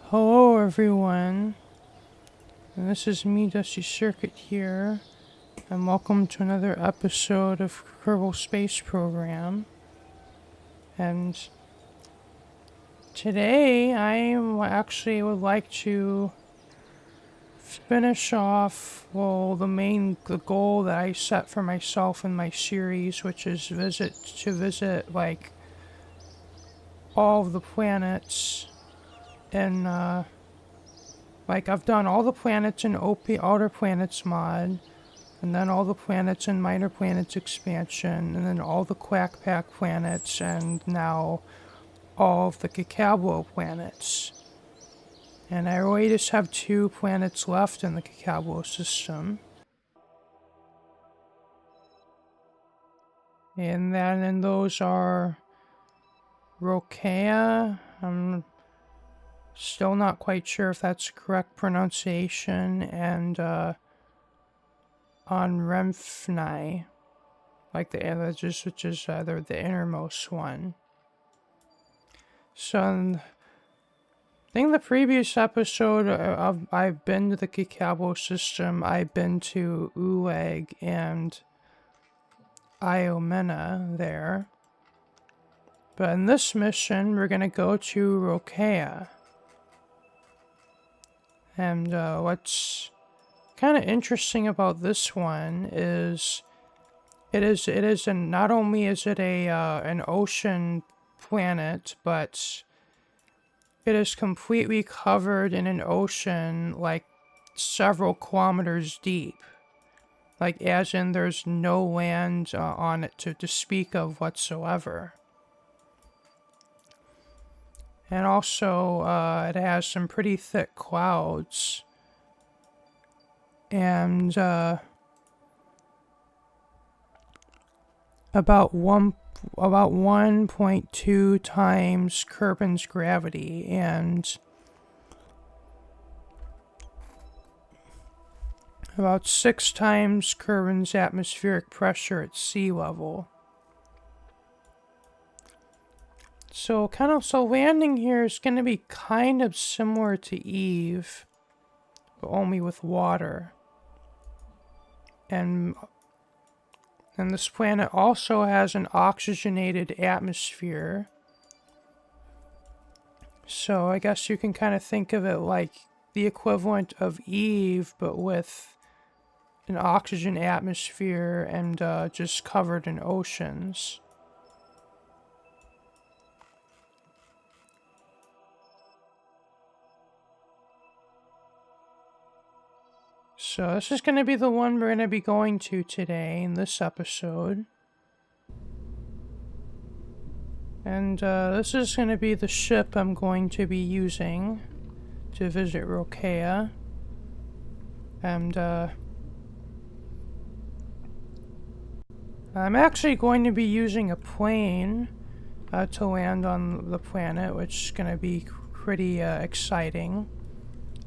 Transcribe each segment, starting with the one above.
Hello everyone, and this is me, Dusty Circuit here, and welcome to another episode of Kerbal Space Program. And today I actually would like to finish off, the goal that I set for myself in my series, which is to visit like all of the planets in I've done all the planets in OP Outer Planets mod, and then all the planets in Minor Planets expansion, and then all the Quack Pack planets, and now all of the Kcalbeloh planets. And I really just have 2 planets left in the Kcalbeloh system. And those are Roquea. I'm still not quite sure if that's the correct pronunciation, and on Remfni, which is the innermost one. So, I think the previous episode I've been to the Kcalbeloh system. I've been to Uleg and Iomena there. But in this mission, we're gonna go to Roquea. And what's kind of interesting about this one is not only is it an ocean planet, but it is completely covered in an ocean like several kilometers deep. Like, as in there's no land on it to speak of whatsoever. And also, it has some pretty thick clouds. And about 1.2 times Kerbin's gravity, and about 6 times Kerbin's atmospheric pressure at sea level. So landing here is going to be kind of similar to Eve, but only with water. And this planet also has an oxygenated atmosphere. So I guess you can kind of think of it like the equivalent of Eve, but with an oxygen atmosphere and just covered in oceans. So this is going to be the one we're going to be going to today in this episode. And this is going to be the ship I'm going to be using to visit Roquea. And I'm actually going to be using a plane to land on the planet, which is going to be pretty exciting.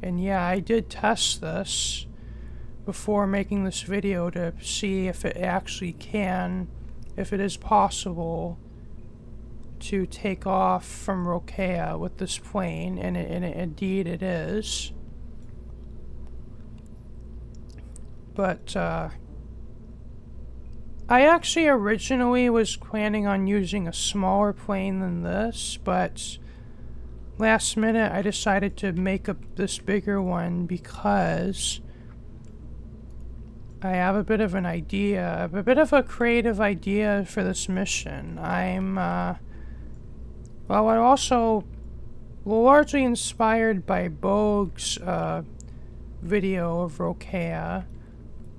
And yeah, I did test this before making this video to see if it is possible to take off from Roquea with this plane, and indeed it is. But I actually originally was planning on using a smaller plane than this, but last minute I decided to make this bigger one because I have a bit of a creative idea for this mission. I'm also largely inspired by Bogue's video of Roquea.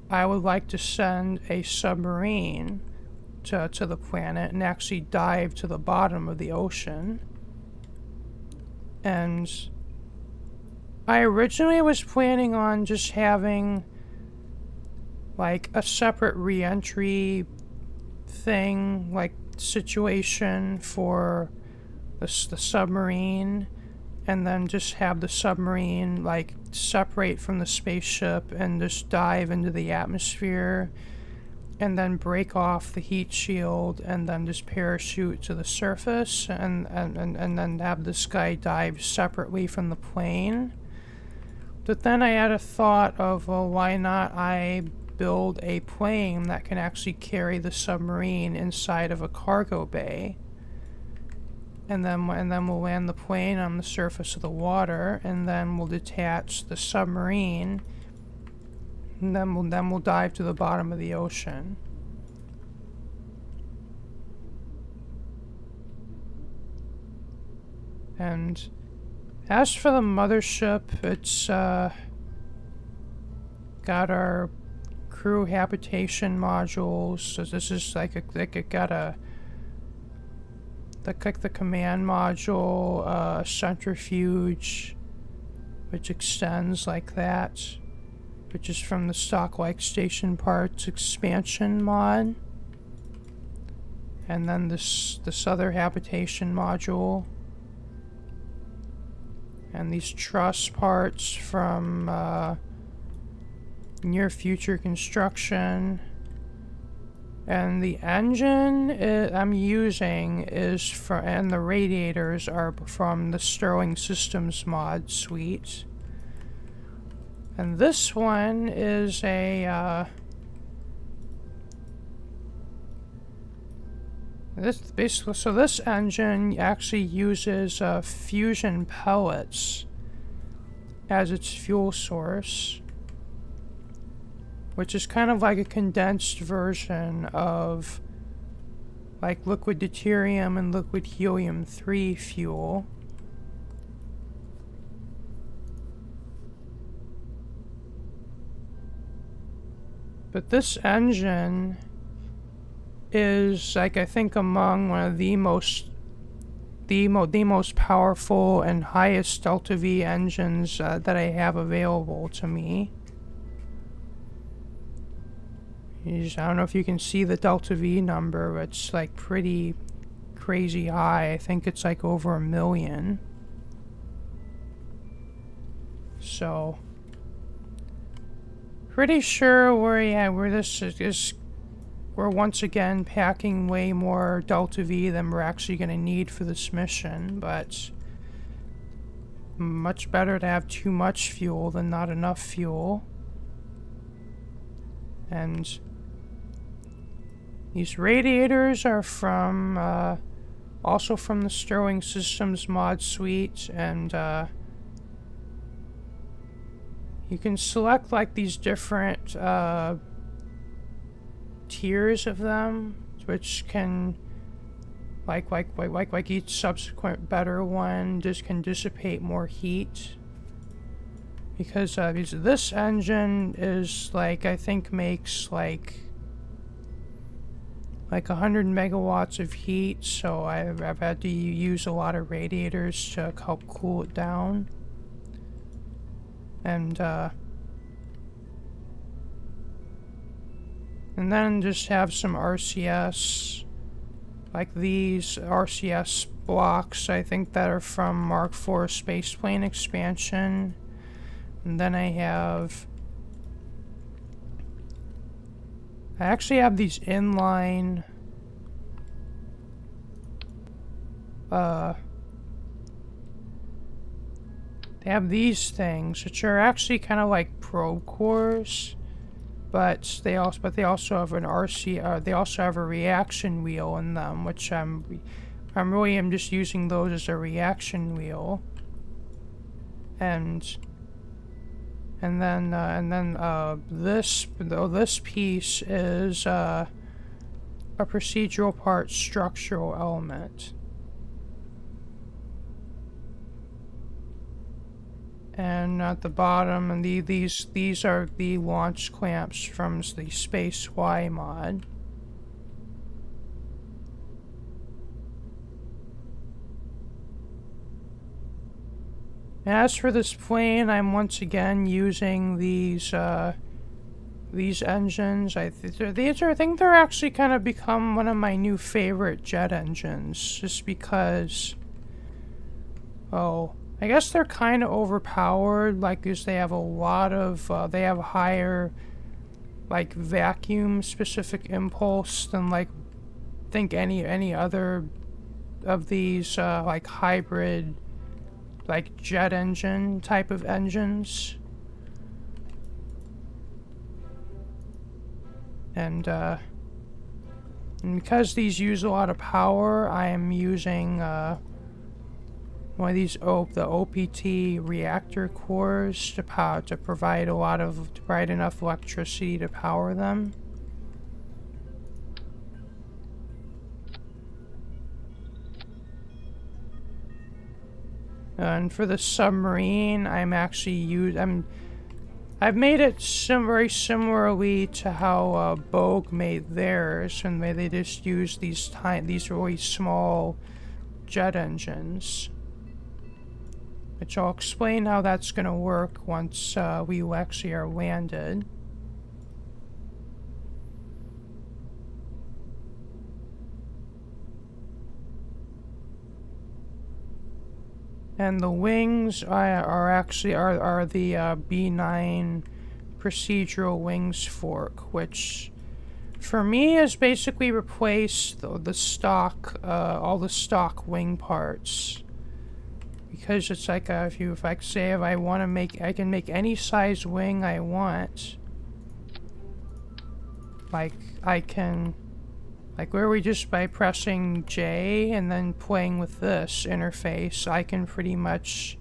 I would like to send a submarine to the planet and actually dive to the bottom of the ocean. And I originally was planning on just having like a separate re-entry thing, like situation for the submarine, and then just have the submarine like separate from the spaceship and just dive into the atmosphere and then break off the heat shield and then just parachute to the surface and then have this guy dive separately from the plane. But then I had a thought of, well, why not I build a plane that can actually carry the submarine inside of a cargo bay, and then we'll land the plane on the surface of the water, and then we'll detach the submarine, and then we'll dive to the bottom of the ocean. And as for the mothership, it's got our crew habitation modules. So this is like it got a the command module, centrifuge, which extends like that, which is from the stock-like station parts expansion mod. And then this other habitation module. And these truss parts from near future construction. And the engine I'm using is and the radiators are from the Sterling Systems mod suite. And this one is a this engine actually uses fusion pellets as its fuel source, which is kind of like a condensed version of like liquid deuterium and liquid helium-3 fuel. But this engine is, like, I think among one of the most powerful and highest delta V engines that I have available to me. I don't know if you can see the delta V number, but it's like pretty crazy high. I think it's like over 1 million. So pretty sure where this is, we're once again packing way more delta V than we're actually going to need for this mission, but much better to have too much fuel than not enough fuel. And these radiators are from also from the Sterling Systems mod suite, and you can select like these different tiers of them, which can like each subsequent better one just can dissipate more heat, because this engine is like, I think makes like 100 megawatts of heat, so I've had to use a lot of radiators to help cool it down. And then just have some RCS, like these RCS blocks, I think, that are from Mark IV Spaceplane Expansion. And then I actually have these inline they have these things, which are actually kind of like probe cores, but they also have an they also have a reaction wheel in them, which I'm just using those as a reaction wheel. And then this piece is a procedural part structural element. And at the bottom, and these are the launch clamps from the Space Y mod. As for this plane, I'm once again using these engines. I think they're actually kind of become one of my new favorite jet engines, just because, I guess they're kind of overpowered, like, because they have a lot of, they have higher like vacuum specific impulse than like think any other of these like hybrid like jet engine type of engines. And because these use a lot of power, I am using one of these the OPT reactor cores to provide enough electricity to power them. And for the submarine, I've made it very similarly to how Bogue made theirs, and they just use these really small jet engines. Which I'll explain how that's going to work once we actually are landed. And the wings are the B9 procedural wings fork, which for me has basically replaced the stock, all the stock wing parts. Because it's like if I want to make, I can make any size wing I want. Like I can, like where we just by pressing J and then playing with this interface, I can pretty much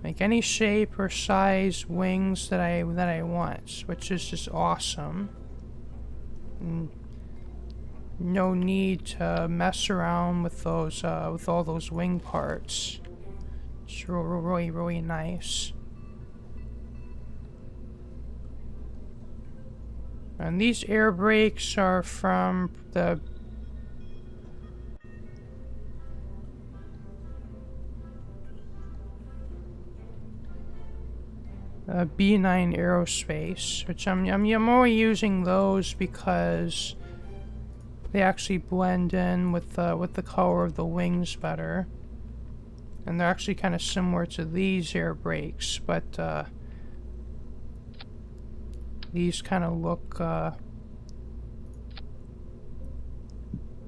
make any shape or size wings that I want, which is just awesome. And no need to mess around with those with all those wing parts. It's really nice. And these air brakes are from the B9 Aerospace, which I'm only using those because they actually blend in with the color of the wings better, and they're actually kind of similar to these air brakes, but these kind of look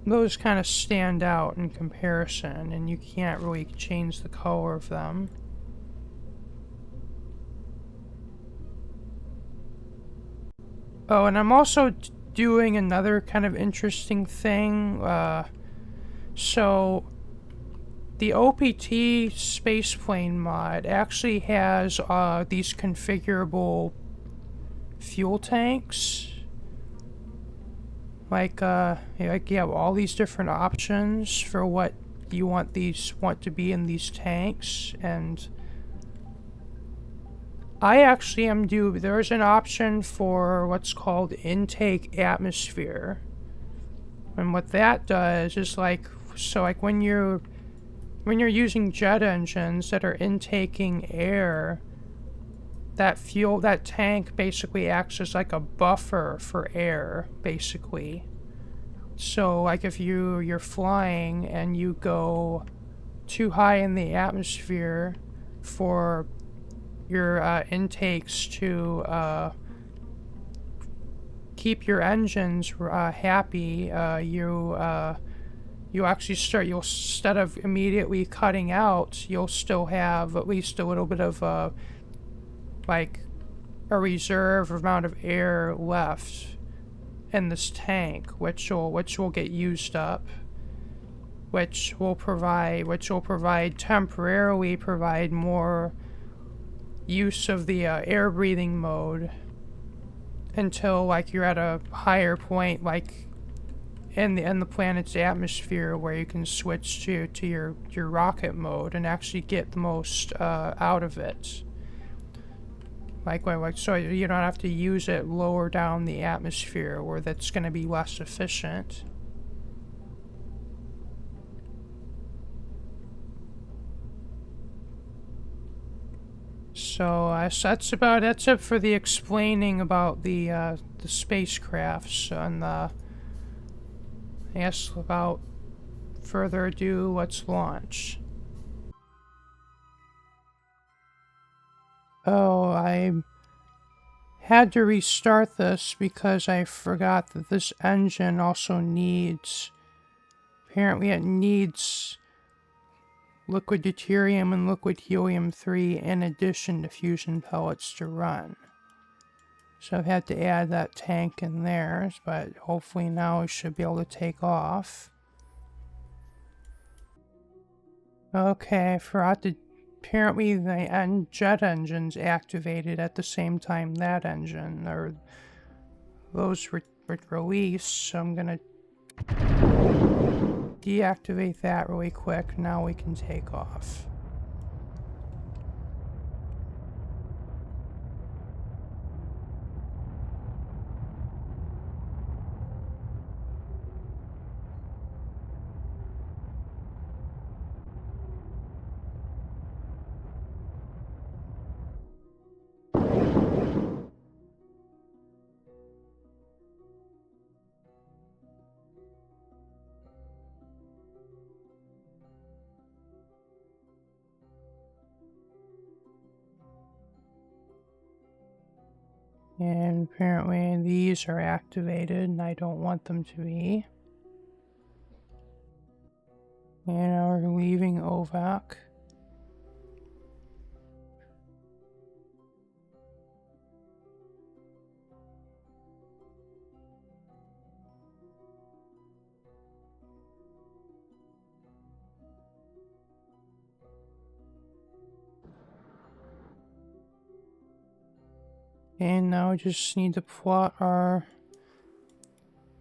those kind of stand out in comparison, and you can't really change the color of them. Oh, and I'm also doing another kind of interesting thing. So the OPT spaceplane mod actually has these configurable fuel tanks. Like you have all these different options for what you want to be in these tanks, and I actually there's an option for what's called intake atmosphere. And what that does is like when you're using jet engines that are intaking air, that tank basically acts as like a buffer for air, basically. So like if you're flying and you go too high in the atmosphere for your intakes to keep your engines happy, you actually instead of immediately cutting out, you'll still have at least a little bit of like a reserve amount of air left in this tank, which will get used up, which will temporarily provide more use of the air breathing mode until like you're at a higher point, like in the planet's atmosphere, where you can switch to your rocket mode and actually get the most out of it. Like so you don't have to use it lower down the atmosphere, where that's going to be less efficient. So that's it for the explaining about the spacecrafts, and I guess without further ado, let's launch. Oh, I had to restart this because I forgot that this engine also needs, apparently it needs liquid deuterium and liquid helium-3 in addition to fusion pellets to run. So I've had to add that tank in there, but hopefully now it should be able to take off. Okay, I forgot to... Apparently the jet engine's activated at the same time that engine, or those were released, so I'm gonna deactivate that really quick. Now we can take off. And apparently these are activated and I don't want them to be. And now we're leaving OVAC. And now we just need to plot our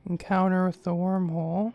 encounter with the wormhole.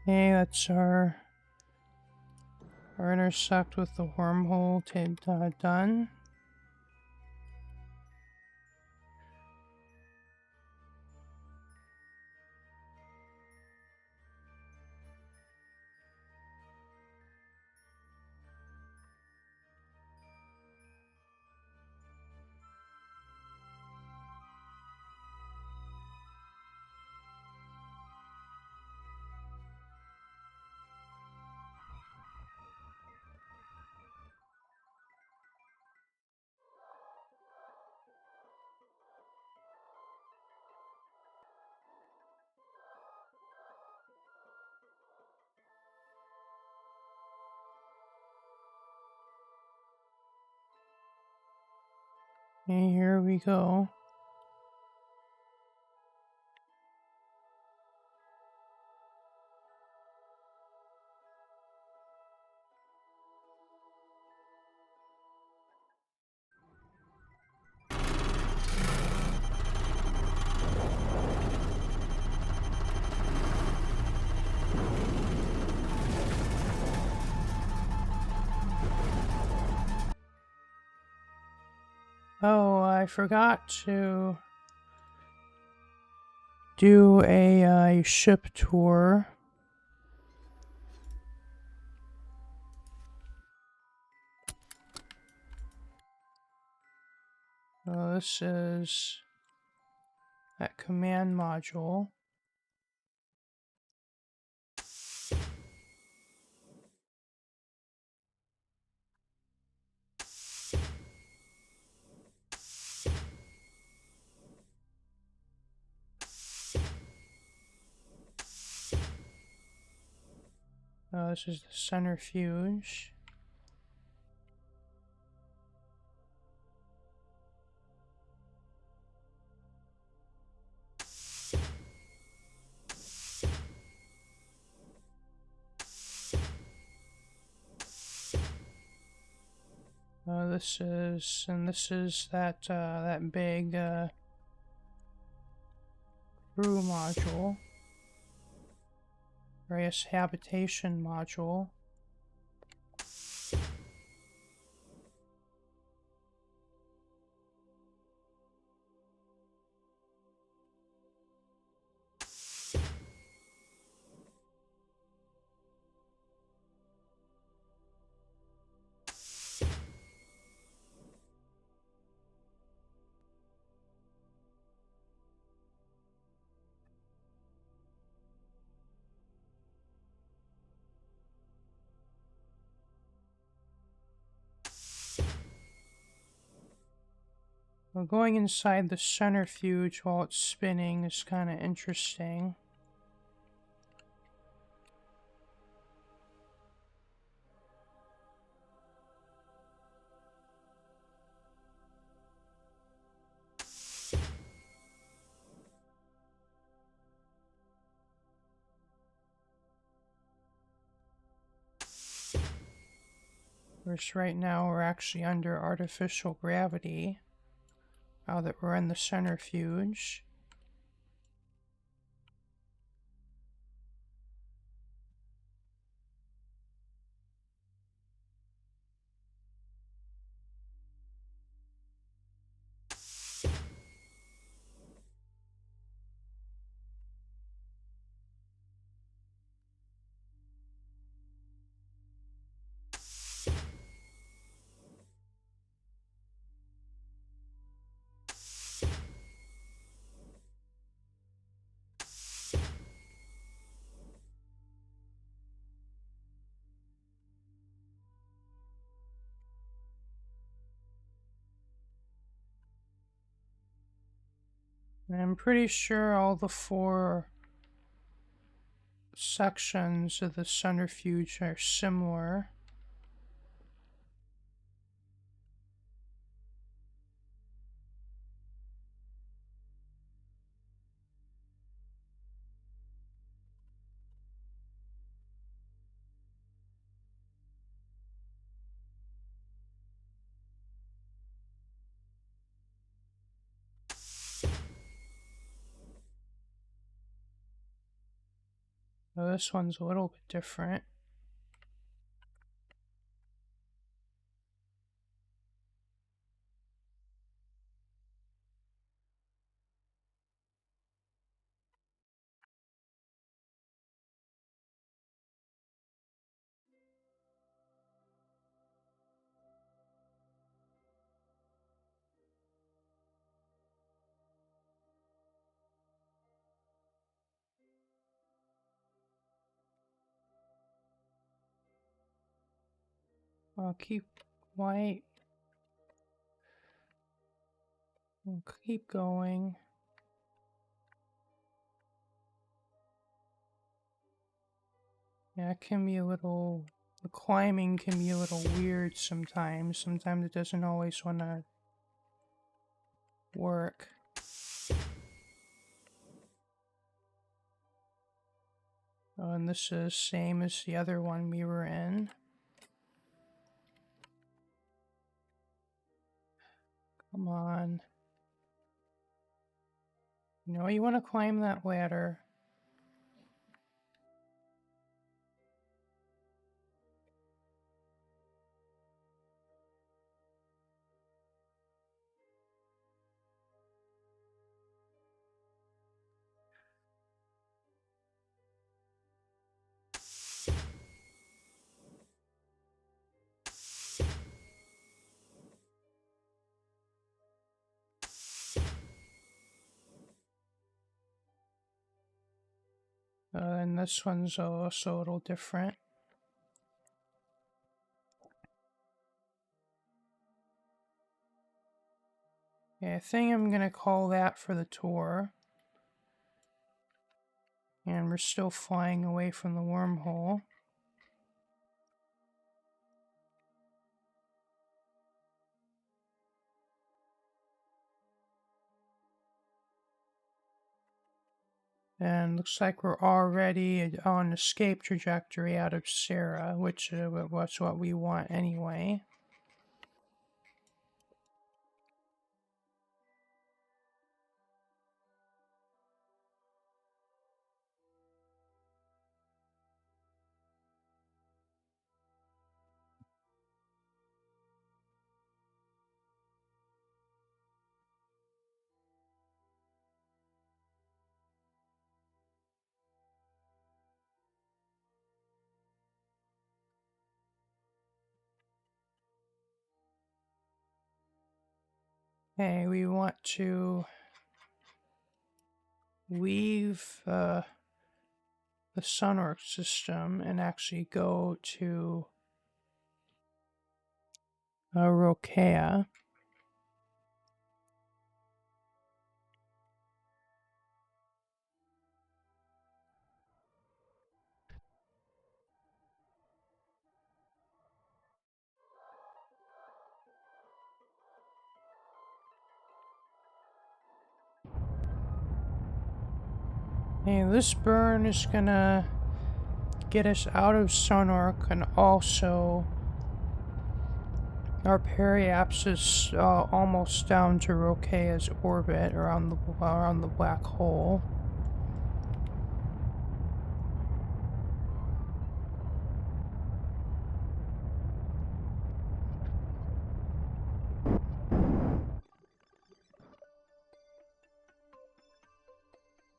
Okay, that's our intersect with the wormhole done. And here we go. Oh, I forgot to do a ship tour. This is that command module. This is the centrifuge. this is, and this is that that big crew module, or I guess habitation module. Well, going inside the centrifuge while it's spinning is kind of interesting. Whereas right now we're actually under artificial gravity, now that we're in the centrifuge. And I'm pretty sure all the 4 sections of the centrifuge are similar. So this one's a little bit different. I'll keep white. We'll keep going. Yeah, it can be a little... The climbing can be a little weird sometimes. Sometimes it doesn't always want to work. Oh, and this is same as the other one we were in. Come on. You know you want to climb that ladder. And this one's also a little different. Yeah, I think I'm gonna call that for the tour. And we're still flying away from the wormhole. And looks like we're already on escape trajectory out of Sarah, which was what we want anyway. Okay, we want to leave the Sunwork system and actually go to Roquea. And this burn is gonna get us out of Sunwork, and also our periapse is almost down to Roquea's orbit around the black hole.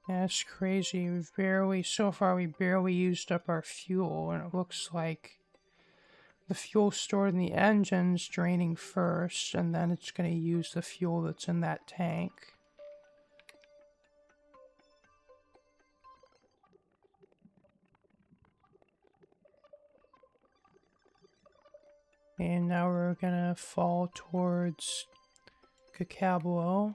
Yeah, it's crazy. So far we barely used up our fuel, and it looks like the fuel stored in the engine's draining first, and then it's going to use the fuel that's in that tank. And now we're going to fall towards Kcalbeloh.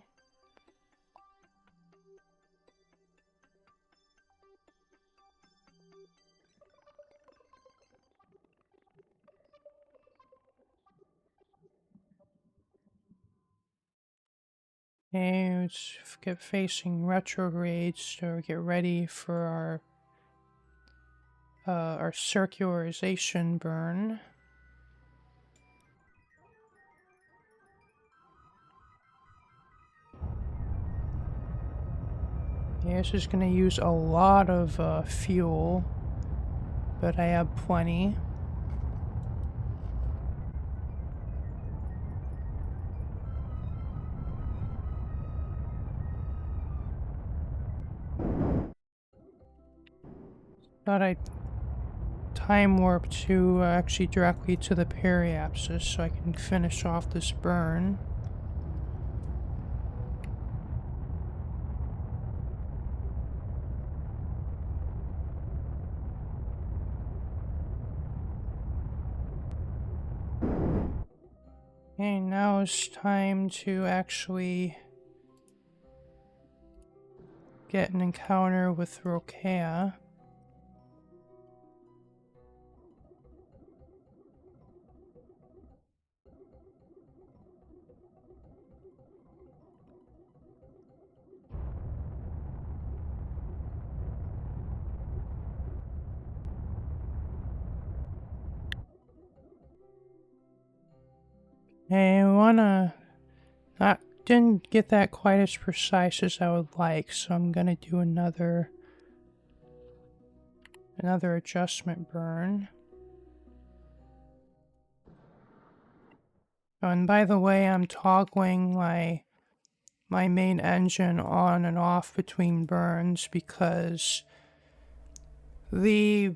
And let's get facing retrogrades to get ready for our circularization burn. Yeah, this is going to use a lot of fuel, but I have plenty. Thought I'd time warp to actually directly to the periapsis so I can finish off this burn. Okay, now it's time to actually get an encounter with Roquea. I wanna... I didn't get that quite as precise as I would like, so I'm gonna do another adjustment burn. Oh, and by the way, I'm toggling my main engine on and off between burns because a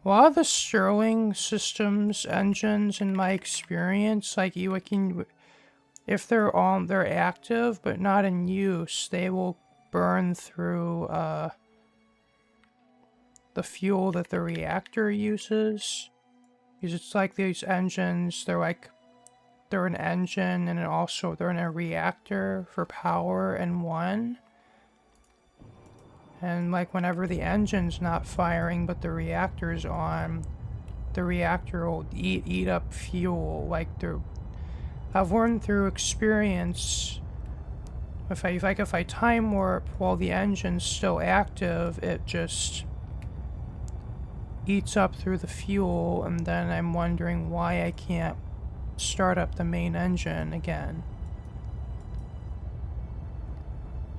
lot of the Stirling systems engines, in my experience, like if they're active but not in use, they will burn through the fuel that the reactor uses. Because it's like these engines, they're an engine and they're in a reactor for power in one. And like whenever the engine's not firing but the reactor's on, the reactor will eat up fuel. I've learned through experience, if I time warp while the engine's still active, it just eats up through the fuel, and then I'm wondering why I can't start up the main engine again.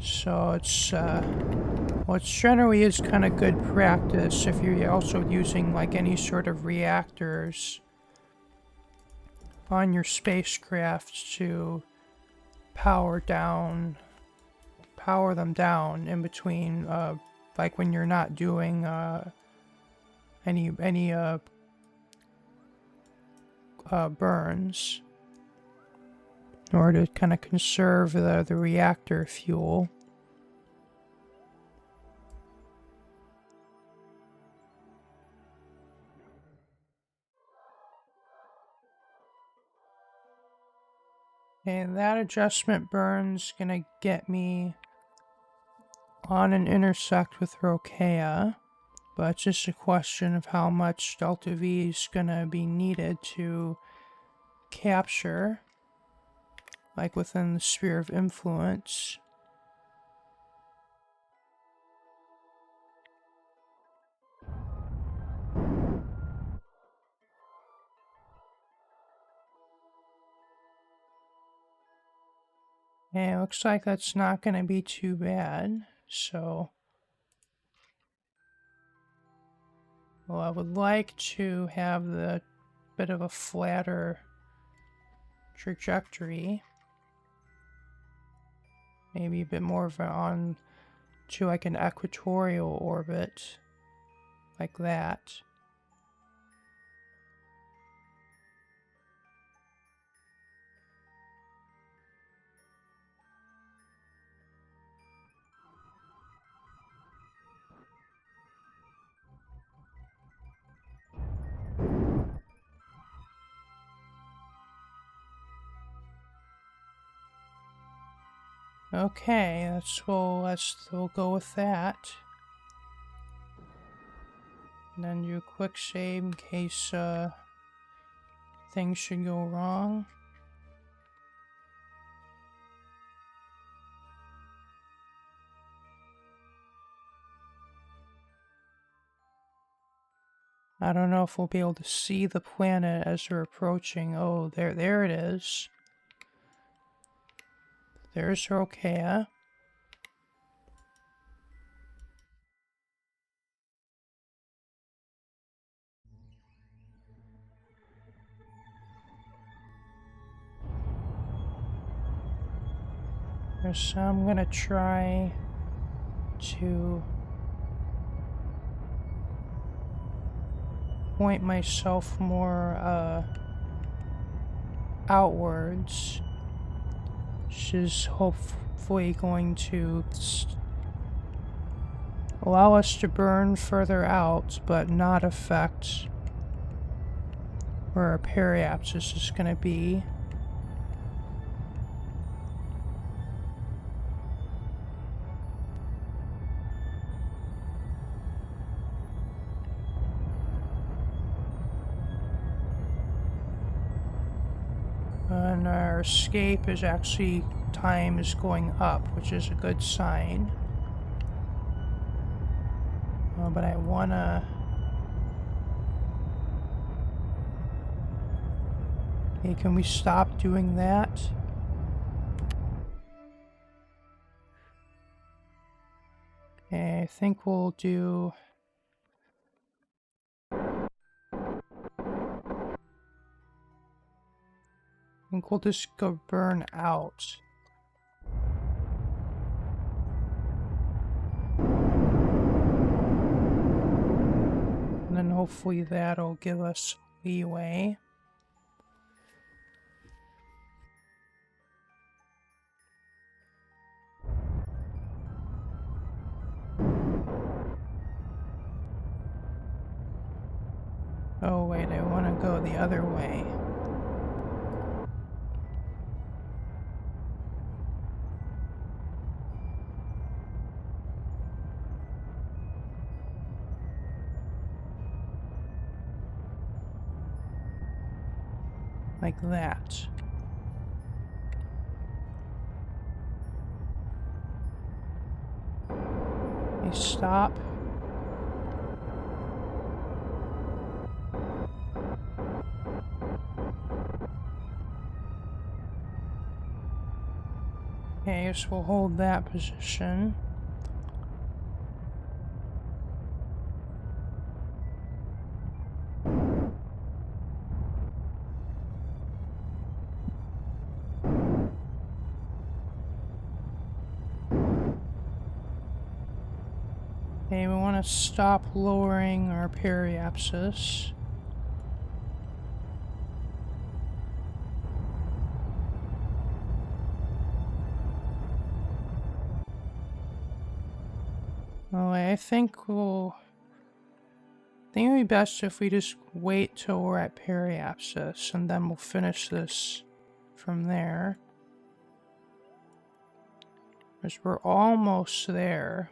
So it generally is kind of good practice if you're also using like any sort of reactors on your spacecraft to power them down in between, like when you're not doing any burns. in order to kind of conserve the reactor fuel. And that adjustment burn's gonna get me on an intersect with Roquea, but it's just a question of how much delta V is gonna be needed to capture, like within the sphere of influence. And it looks like that's not going to be too bad. So, well, I would like to have the bit of a flatter trajectory. Maybe a bit more of on to like an equatorial orbit, like that. Okay, we'll go with that. And then do a quick save in case things should go wrong. I don't know if we'll be able to see the planet as we're approaching. Oh, there it is. There's Roquea. So I'm gonna try to point myself more outwards, which is hopefully going to allow us to burn further out, but not affect where our periapsis is going to be. And our escape is actually, time is going up, which is a good sign. But I wanna... Hey, can we stop doing that? Okay, I think we'll do... I think we'll just go burn out. And then hopefully that'll give us leeway. Oh wait, I want to go the other way. Like that. Okay, stop. Okay, I guess we'll hold that position. Okay, we want to stop lowering our periapsis. Well, I think it'd be best if we just wait till we're at periapsis, and then we'll finish this from there. Because we're almost there.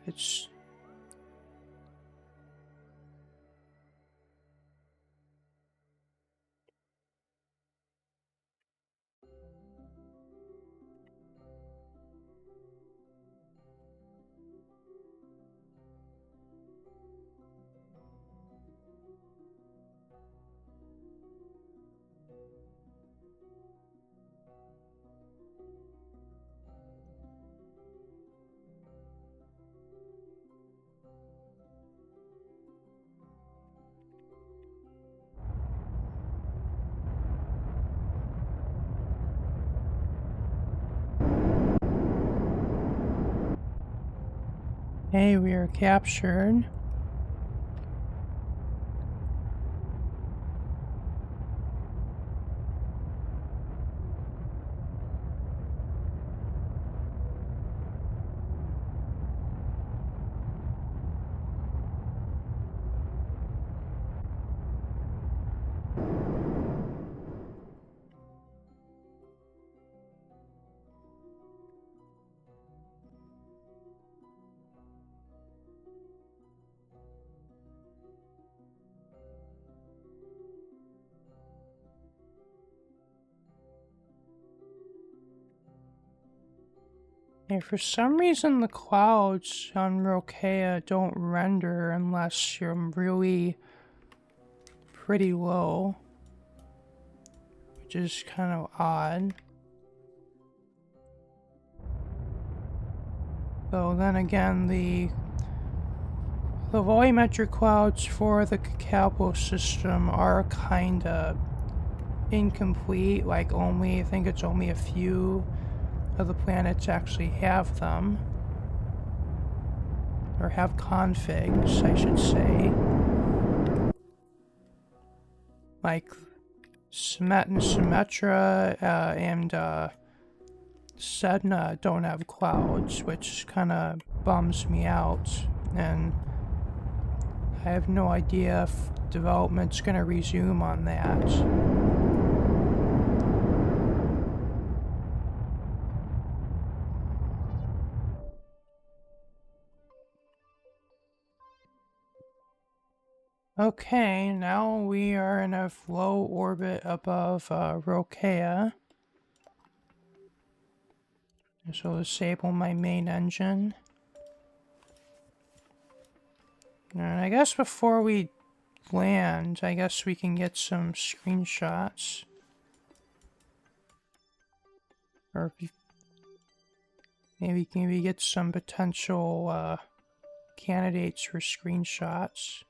It's... Hey, we are captured. Hey, for some reason the clouds on Roquea don't render unless you're really pretty low, which is kind of odd. Though then again, the volumetric clouds for the Kcalbeloh system are kind of incomplete. Like I think it's only a few of the planets actually have them, or have configs, I should say. Like Smet and Symmetra and Sedna don't have clouds, which kind of bums me out, and I have no idea if development's going to resume on that. Okay, now we are in a low orbit above Roquea. So disable my main engine. And I guess before we land, I guess we can get some screenshots. Or maybe get some potential candidates for screenshots.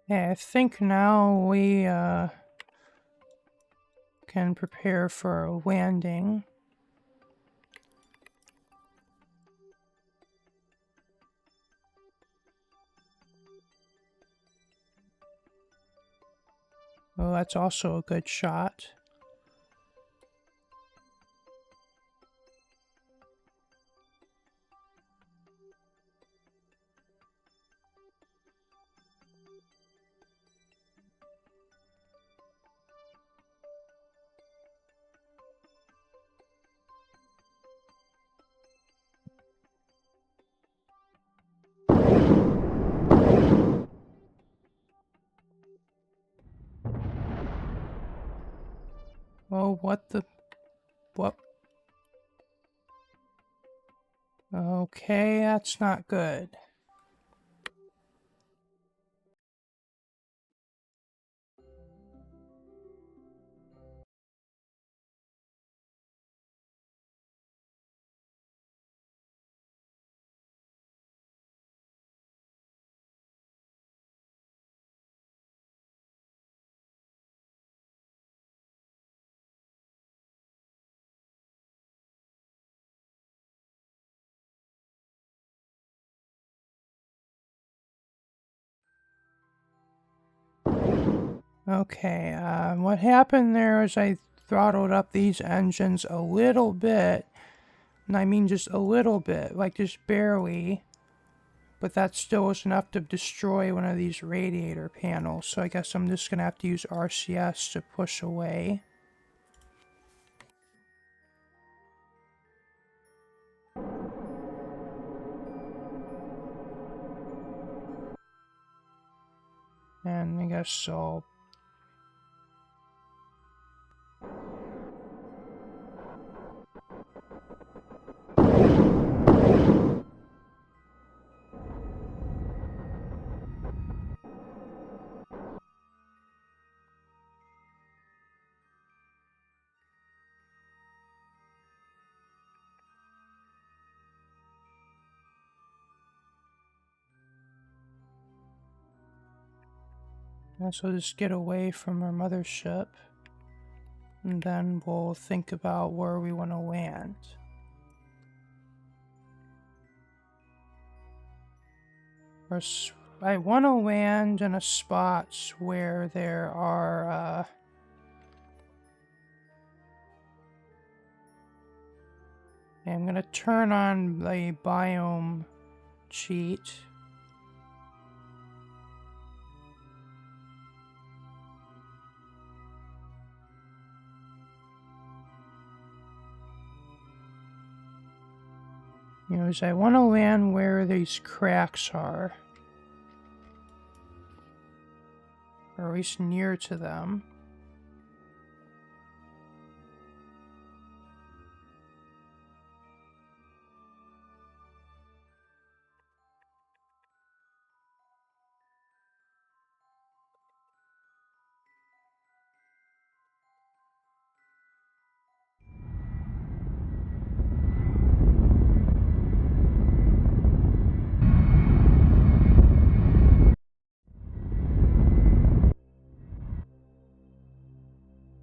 Yeah, I think now we can prepare for a landing. Oh, that's also a good shot. Oh, what? Okay, that's not good. Okay, what happened there is I throttled up these engines a little bit, and I mean just a little bit, like just barely, but that still was enough to destroy one of these radiator panels, so I guess I'm just gonna have to use RCS to push away. And I guess so. So just get away from our mothership, and then we'll think about where we want to land. I want to land in a spot where there are, I'm going to turn on the biome cheat. I want to land where these cracks are, or at least near to them.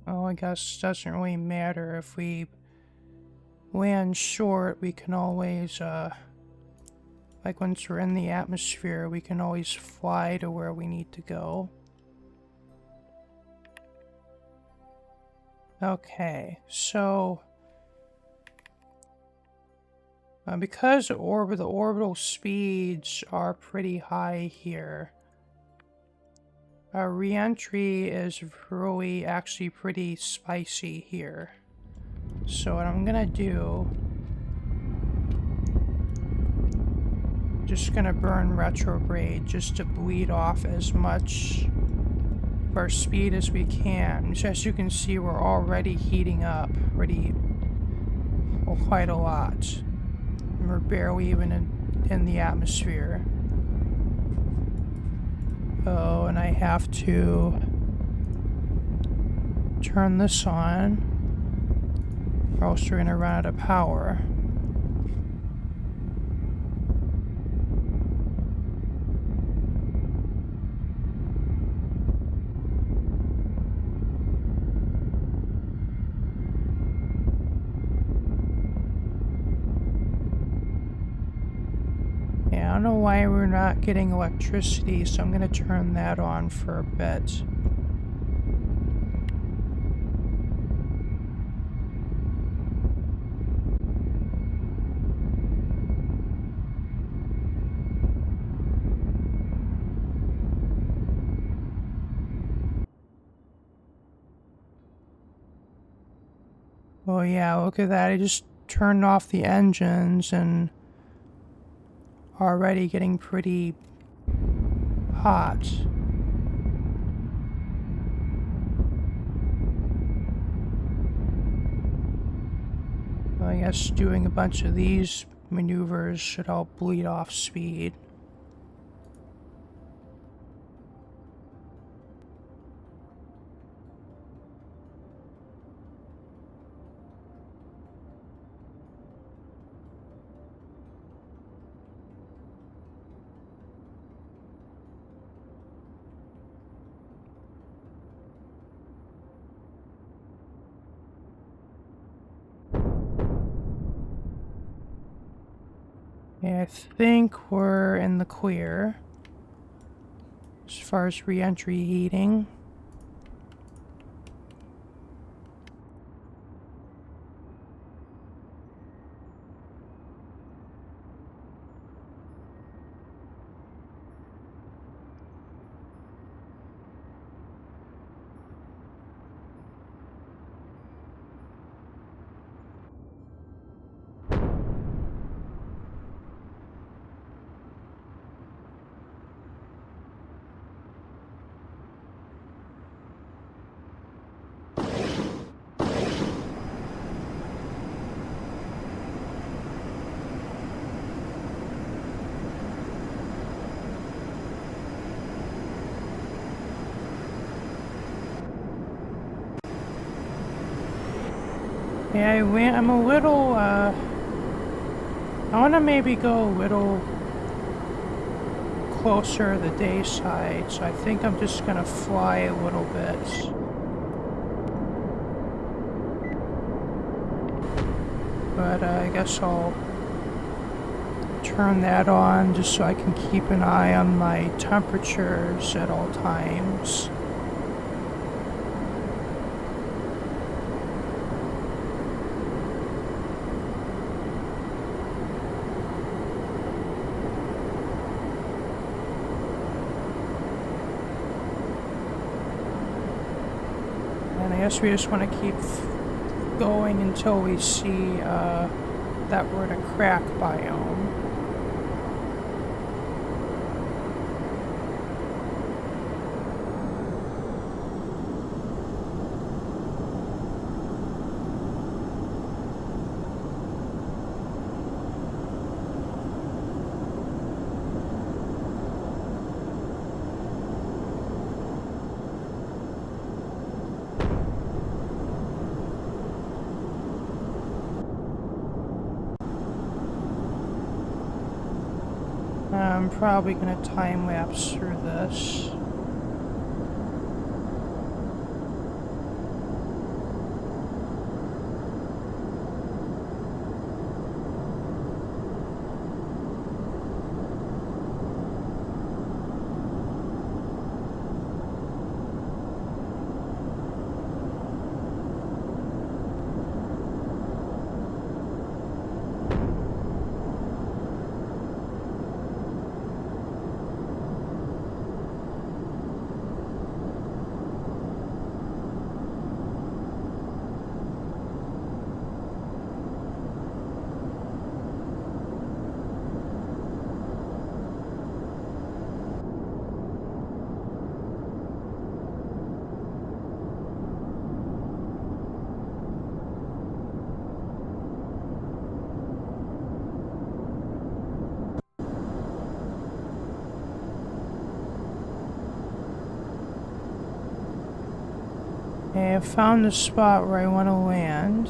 Well, I guess it doesn't really matter. If we land short, we can always, like once we're in the atmosphere, we can always fly to where we need to go. Okay, so because the orbital speeds are pretty high here, our re-entry is really actually pretty spicy here. So what I'm gonna do, just gonna burn retrograde just to bleed off as much of our speed as we can. So as you can see, we're already heating up quite a lot. And we're barely even in the atmosphere. Oh, and I have to turn this on, or else we're gonna run out of power. Yeah, I don't know why we're not getting electricity, so I'm gonna turn that on for a bit. Oh yeah, look at that. I just turned off the engines and already getting pretty hot. Well, I guess doing a bunch of these maneuvers should help bleed off speed. Yeah, I think we're in the clear as far as re-entry heating. Yeah, I'm a little, I want to maybe go a little closer to the day side, so I think I'm just gonna fly a little bit. But I guess I'll turn that on just so I can keep an eye on my temperatures at all times. And I guess we just want to keep going until we see that we're in a crack biome. I'm probably going to time lapse through this. Okay, I found the spot where I want to land.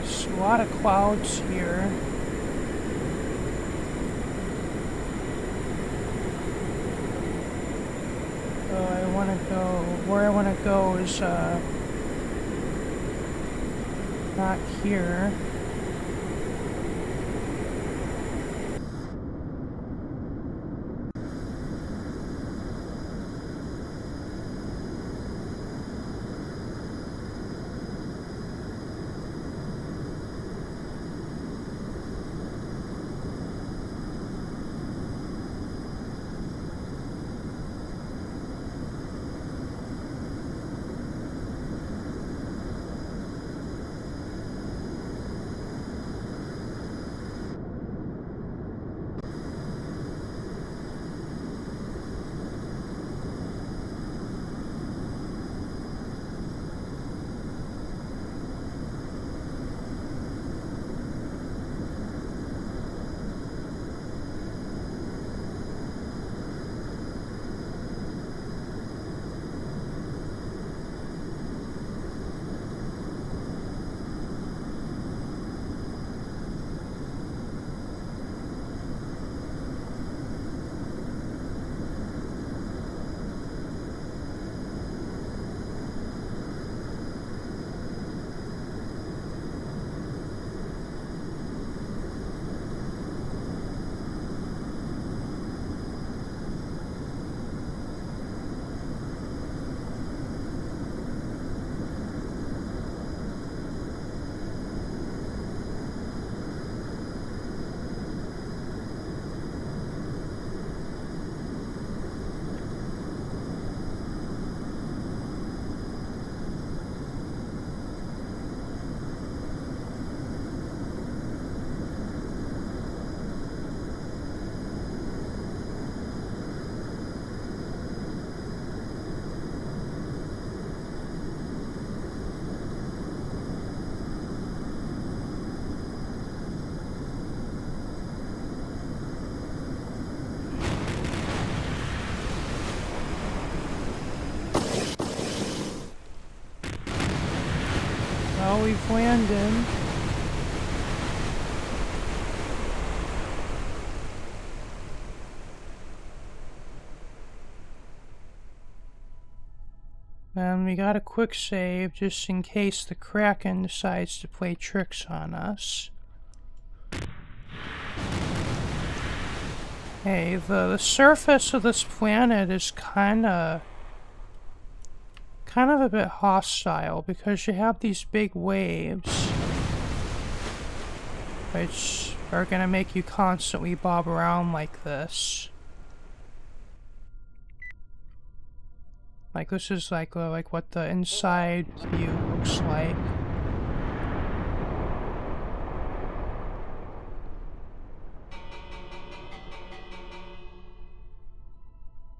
There's a lot of clouds here. So I want to go, where I want to go is not here. Well, we've landed. And we got a quick save just in case the Kraken decides to play tricks on us. Hey, the surface of this planet is kind of a bit hostile because you have these big waves which are gonna make you constantly bob around like this. Like this is like what the inside view looks like.